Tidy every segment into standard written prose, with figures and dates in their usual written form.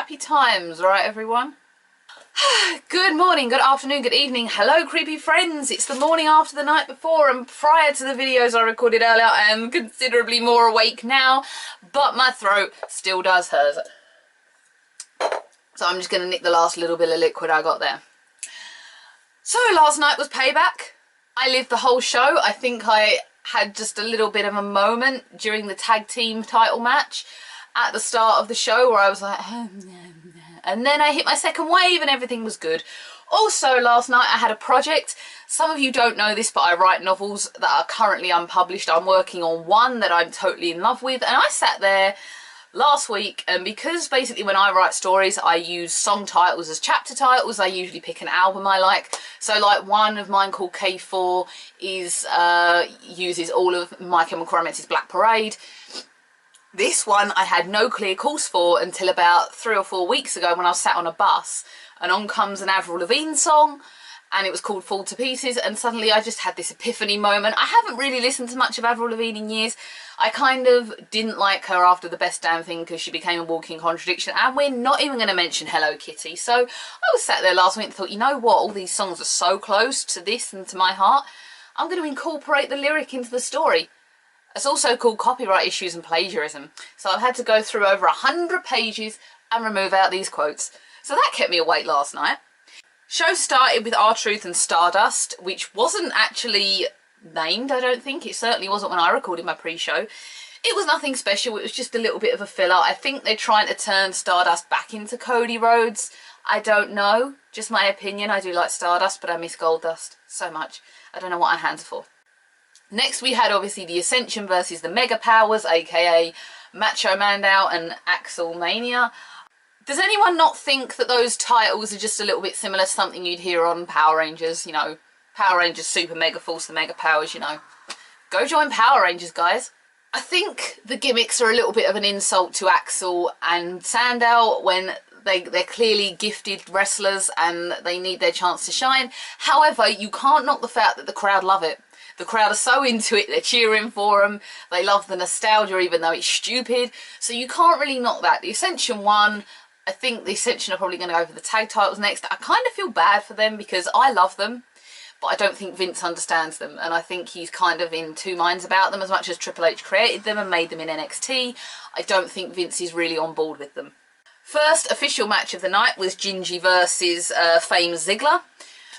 Happy times, right everyone? Good morning, good afternoon, good evening. Hello creepy friends. It's the morning after the night before, and prior to the videos I recorded earlier, I am considerably more awake now, but my throat still does hurt. So I'm just going to nick the last little bit of liquid I got there. So last night was Payback. I lived the whole show. I think I had just a little bit of a moment during the tag team title match at the start of the show where I was like, oh, no. And then I hit my second wave and everything was good. Also last night I had a project. Some of you don't know this, but I write novels that are currently unpublished. I'm working on one that I'm totally in love with, and I sat there last week, and because basically when I write stories I use song titles as chapter titles, I usually pick an album I like. So like one of mine called K4 is uses all of My Chemical Romance's Black Parade. This one I had no clear course for until about 3 or 4 weeks ago when I was sat on a bus and on comes an Avril Lavigne song and it was called Fall to Pieces, and suddenly I just had this epiphany moment. I haven't really listened to much of Avril Lavigne in years. I kind of didn't like her after The Best Damn Thing because she became a walking contradiction, and we're not even going to mention Hello Kitty. So I was sat there last week and thought, you know what, all these songs are so close to this and to my heart, I'm going to incorporate the lyric into the story. It's also called copyright issues and plagiarism. So I've had to go through over 100 pages and remove out these quotes. So that kept me awake last night. Show started with R-Truth and Stardust, which wasn't actually named, I don't think. It certainly wasn't when I recorded my pre-show. It was nothing special. It was just a little bit of a filler. I think they're trying to turn Stardust back into Cody Rhodes. I don't know. Just my opinion. I do like Stardust, but I miss Goldust so much. I don't know what our hands are for. Next we had obviously the Ascension versus the Mega Powers, aka Macho Mandow and Axel Mania. Does anyone not think that those titles are just a little bit similar to something you'd hear on Power Rangers? You know, Power Rangers Super Mega Force, the Mega Powers, you know. Go join Power Rangers, guys. I think the gimmicks are a little bit of an insult to Axel and Sandow when they're clearly gifted wrestlers and they need their chance to shine. However, you can't knock the fact that the crowd love it. The crowd are so into it, they're cheering for them, they love the nostalgia even though it's stupid, so you can't really knock that. The Ascension won. I think the Ascension are probably going to go for the tag titles next. I kind of feel bad for them because I love them, but I don't think Vince understands them, and I think he's kind of in two minds about them. As much as Triple H created them and made them in NXT, I don't think Vince is really on board with them. First official match of the night was Gingy versus Fame Ziggler,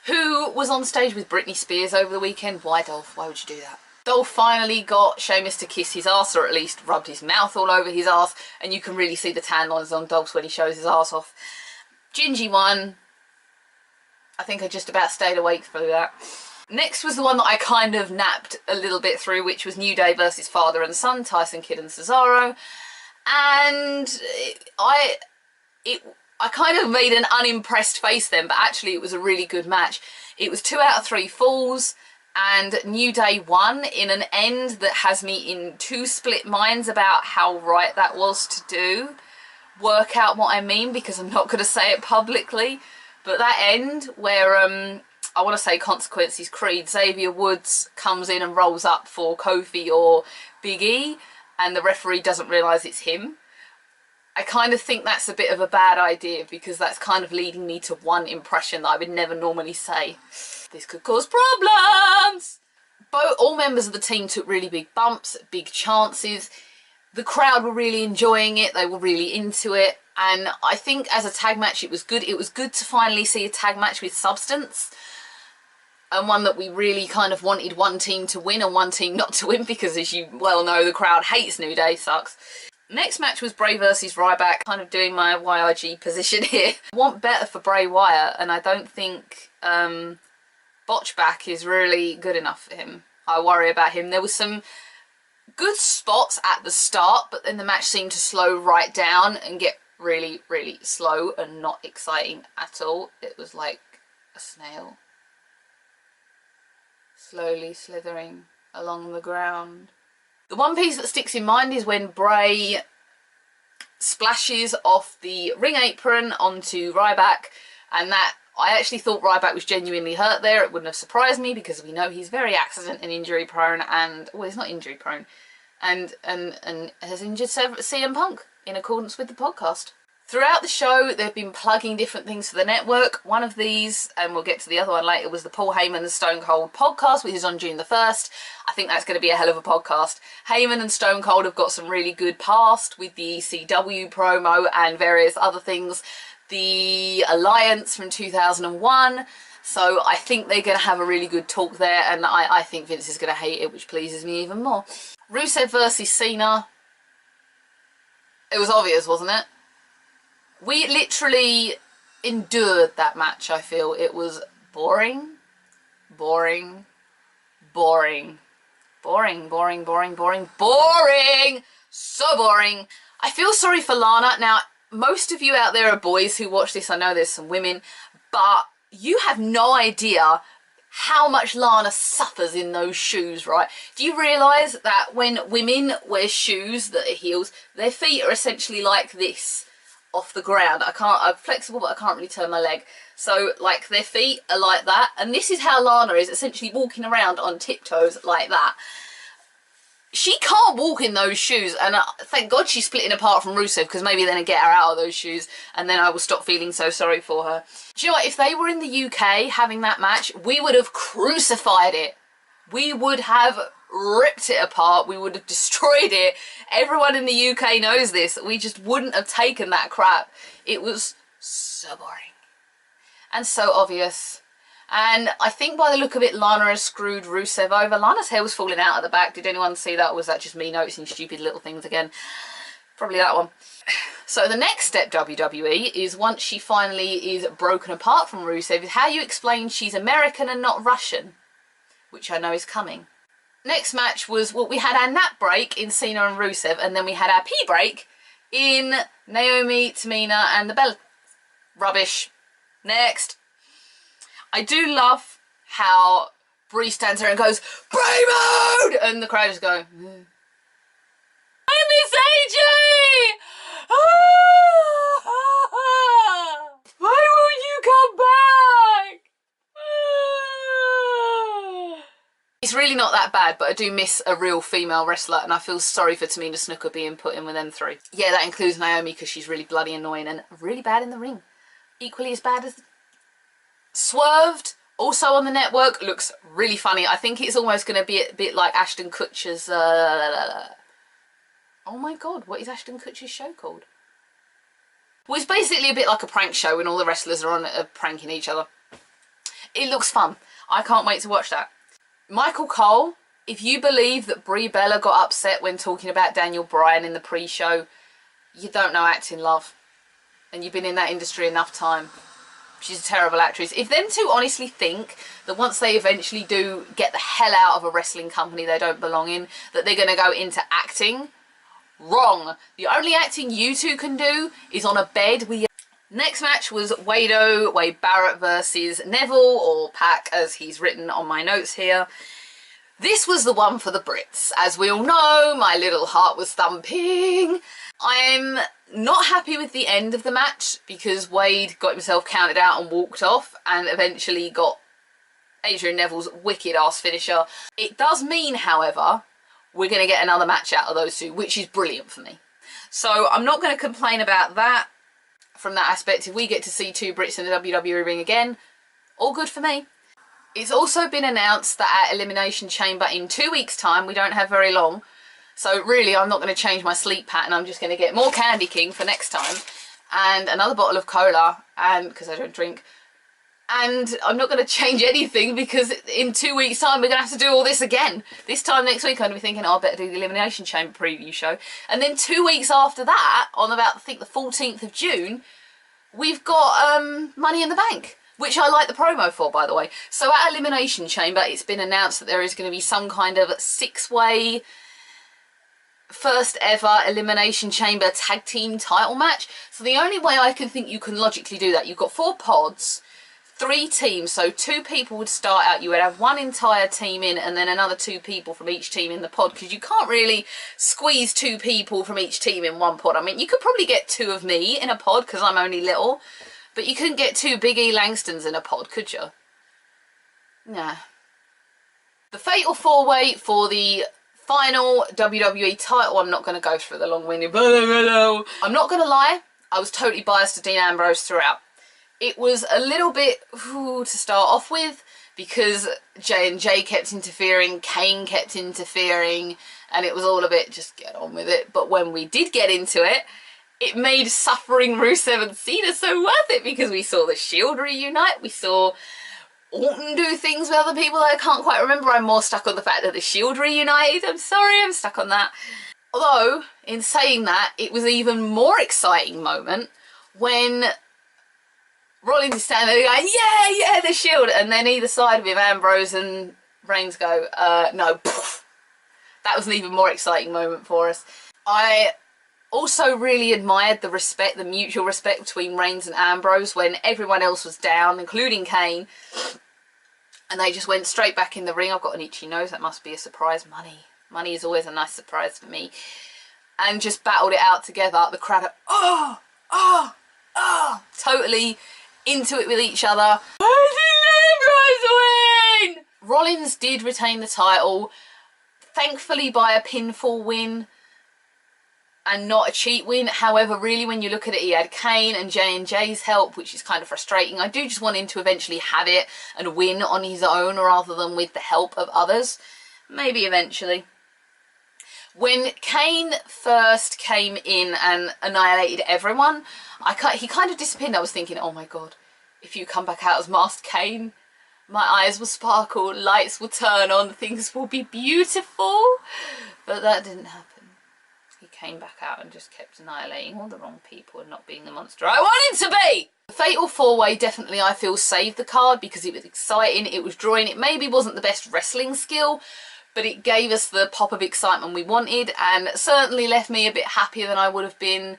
who was on stage with Britney Spears over the weekend. Why, Dolph? Why would you do that? Dolph finally got Sheamus to kiss his ass, or at least rubbed his mouth all over his ass, and you can really see the tan lines on Dolph's when he shows his ass off. Gingy won. I think I just about stayed awake through that. Next was the one that I kind of napped a little bit through, which was New Day versus Father and Son, Tyson Kidd and Cesaro. And I kind of made an unimpressed face then, but actually it was a really good match. It was 2 out of 3 falls, and New Day won in an end that has me in two split minds about how right that was to do. Work out what I mean, because I'm not going to say it publicly. But that end where, I want to say Consequences Creed, Xavier Woods comes in and rolls up for Kofi or Big E, and the referee doesn't realise it's him. I kind of think that's a bit of a bad idea, because that's kind of leading me to one impression that I would never normally say. This could cause problems! All members of the team took really big bumps, big chances. The crowd were really enjoying it, they were really into it, and I think as a tag match it was good. It was good to finally see a tag match with substance, and one that we really kind of wanted one team to win and one team not to win, because as you well know, the crowd hates New Day, sucks. Next match was Bray versus Ryback, kind of doing my YIG position here. I want better for Bray Wyatt, and I don't think Botchback is really good enough for him. I worry about him. There was some good spots at the start, but then the match seemed to slow right down and get really, really slow and not exciting at all. It was like a snail slowly slithering along the ground. The one piece that sticks in mind is when Bray splashes off the ring apron onto Ryback, and that I actually thought Ryback was genuinely hurt there. It wouldn't have surprised me because we know he's very accident and injury prone, and well, he's not injury prone, and has injured CM Punk in accordance with the podcast. Throughout the show, they've been plugging different things for the network. One of these, and we'll get to the other one later, was the Paul Heyman and Stone Cold podcast, which is on June the 1st. I think that's going to be a hell of a podcast. Heyman and Stone Cold have got some really good past with the ECW promo and various other things. The Alliance from 2001. So I think they're going to have a really good talk there, and I think Vince is going to hate it, which pleases me even more. Rusev versus Cena. It was obvious, wasn't it? We literally endured that match, I feel. It was boring, boring, boring, boring, boring, boring, boring, boring, so boring. I feel sorry for Lana. Now, most of you out there are boys who watch this. I know there's some women, but you have no idea how much Lana suffers in those shoes, right? Do you realise that when women wear shoes that are heels, their feet are essentially like this off the ground? I'm flexible, but I can't really turn my leg. So, like, their feet are like that. And this is how Lana is, essentially walking around on tiptoes like that. She can't walk in those shoes, and thank God she's splitting apart from Rusev, because maybe then I'd get her out of those shoes, and then I will stop feeling so sorry for her. Do you know what? If they were in the UK having that match, we would have crucified it. We would have ripped it apart. We would have destroyed it. Everyone in the UK knows this. We just wouldn't have taken that crap. It was so boring and so obvious. And I think by the look of it, Lana has screwed Rusev over. Lana's hair was falling out at the back. Did anyone see that? Or was that just me noticing stupid little things again? Probably that one. So the next step, WWE, is once she finally is broken apart from Rusev, is how you explain she's American and not Russian, which I know is coming. Next match was, well, we had our nap break in Cena and Rusev, and then we had our pee break in Naomi, Tamina, and the Bella. Rubbish. Next. I do love how Brie stands there and goes, "Brie mode!" and the crowd just go, "I miss AJ! Why won't you come back?" It's really not that bad, but I do miss a real female wrestler, and I feel sorry for Tamina Snuka being put in with them three. Yeah, that includes Naomi, because she's really bloody annoying and really bad in the ring. Equally as bad as Swerved, also on the network, looks really funny. I think it's almost going to be a bit like Ashton Kutcher's... Oh my god, what is Ashton Kutcher's show called? Well, it's basically a bit like a prank show when all the wrestlers are on pranking each other. It looks fun. I can't wait to watch that. Michael Cole, if you believe that Brie Bella got upset when talking about Daniel Bryan in the pre-show, you don't know acting, love. And you've been in that industry enough time. She's a terrible actress. If them two honestly think that once they eventually do get the hell out of a wrestling company they don't belong in, that they're going to go into acting, wrong. The only acting you two can do is on a bed with your... Next match was Wade Barrett versus Neville, or Pac as he's written on my notes here. This was the one for the Brits. As we all know, my little heart was thumping. I'm not happy with the end of the match because Wade got himself counted out and walked off, and eventually got Adrian Neville's wicked ass finisher. It does mean, however, we're going to get another match out of those two, which is brilliant for me. So I'm not going to complain about that from that aspect. If we get to see two Brits in the WWE ring again, all good for me. It's also been announced that at Elimination Chamber in 2 weeks' time, we don't have very long, so really I'm not going to change my sleep pattern. I'm just going to get more Candy King for next time, and another bottle of cola, and because I don't drink, and I'm not going to change anything because in 2 weeks' time we're going to have to do all this again. This time next week I'm going to be thinking, oh, I better do the Elimination Chamber preview show, and then 2 weeks after that, on about I think the 14th of June, we've got Money in the Bank, which I like the promo for, by the way. So at Elimination Chamber, it's been announced that there is going to be some kind of six-way first ever Elimination Chamber tag team title match. So the only way I can think you can logically do that, you've got 4 pods, 3 teams, so 2 people would start out. You would have one entire team in and then another 2 people from each team in the pod, because you can't really squeeze 2 people from each team in one pod. I mean, you could probably get 2 of me in a pod because I'm only little, but you couldn't get 2 Big E Langstons in a pod, could you? Nah. The Fatal 4-Way for the final WWE title. I'm not going to go through the long-winded... I'm not going to lie. I was totally biased to Dean Ambrose throughout. It was a little bit to start off with, because J&J kept interfering, Kane kept interfering, and it was all a bit just get on with it. But when we did get into it, it made suffering Rusev and Cena so worth it, because we saw the Shield reunite, we saw Orton do things with other people that I can't quite remember. I'm more stuck on the fact that the Shield reunited. I'm sorry, I'm stuck on that. Although, in saying that, it was an even more exciting moment when Rollins is standing there going, yeah, the Shield, and then either side of him, Ambrose and Reigns go, no, poof. That was an even more exciting moment for us. I also really admired the respect, the mutual respect between Reigns and Ambrose when everyone else was down, including Kane, and they just went straight back in the ring. I've got an itchy nose, that must be a surprise. Money is always a nice surprise for me. And just battled it out together. The crowd are, totally into it with each other. Why did Ambrose win? Rollins did retain the title, thankfully by a pinfall win and not a cheat win. However, really when you look at it, he had Kane and J&J's help, which is kind of frustrating. I do just want him to eventually have it and win on his own rather than with the help of others. Maybe eventually. When Kane first came in and annihilated everyone, he kind of disappeared. I was thinking, oh my god, if you come back out as Masked Kane, my eyes will sparkle, lights will turn on, things will be beautiful. But that didn't happen. He came back out and just kept annihilating all the wrong people and not being the monster I wanted to be! The Fatal 4-Way definitely, I feel, saved the card because it was exciting, it was drawing. It maybe wasn't the best wrestling skill, but it gave us the pop of excitement we wanted, and certainly left me a bit happier than I would have been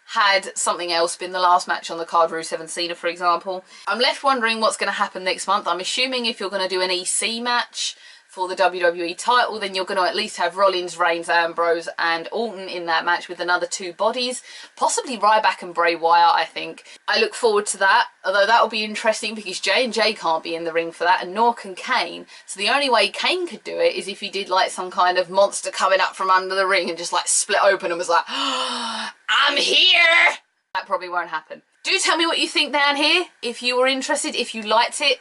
had something else been the last match on the card, Rusev and Cena, for example. I'm left wondering what's going to happen next month. I'm assuming if you're going to do an EC match for the WWE title, then you're going to at least have Rollins, Reigns, Ambrose and Orton in that match with another 2 bodies. Possibly Ryback and Bray Wyatt, I think. I look forward to that, although that will be interesting because J&J can't be in the ring for that, and nor can Kane. So the only way Kane could do it is if he did like some kind of monster coming up from under the ring and just like split open and was like, oh, I'm here! That probably won't happen. Do tell me what you think down here, if you were interested, if you liked it.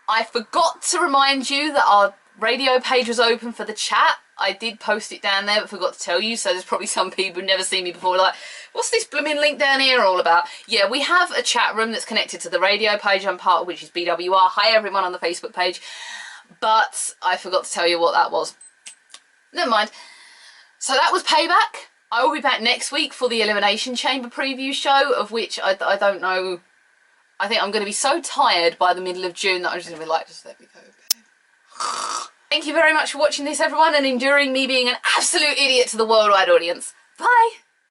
I forgot to remind you that our radio page was open for the chat. I did post it down there but forgot to tell you, so there's probably some people who've never seen me before like, what's this blooming link down here all about? Yeah, we have a chat room that's connected to the radio page I'm part of, which is BWR. Hi everyone on the Facebook page. But I forgot to tell you what that was. Never mind. So that was Payback. I will be back next week for the Elimination Chamber preview show, of which I don't know. I think I'm going to be so tired by the middle of June that I'm just going to be like, just let me go. Thank you very much for watching this, everyone, and enduring me being an absolute idiot to the worldwide audience. Bye!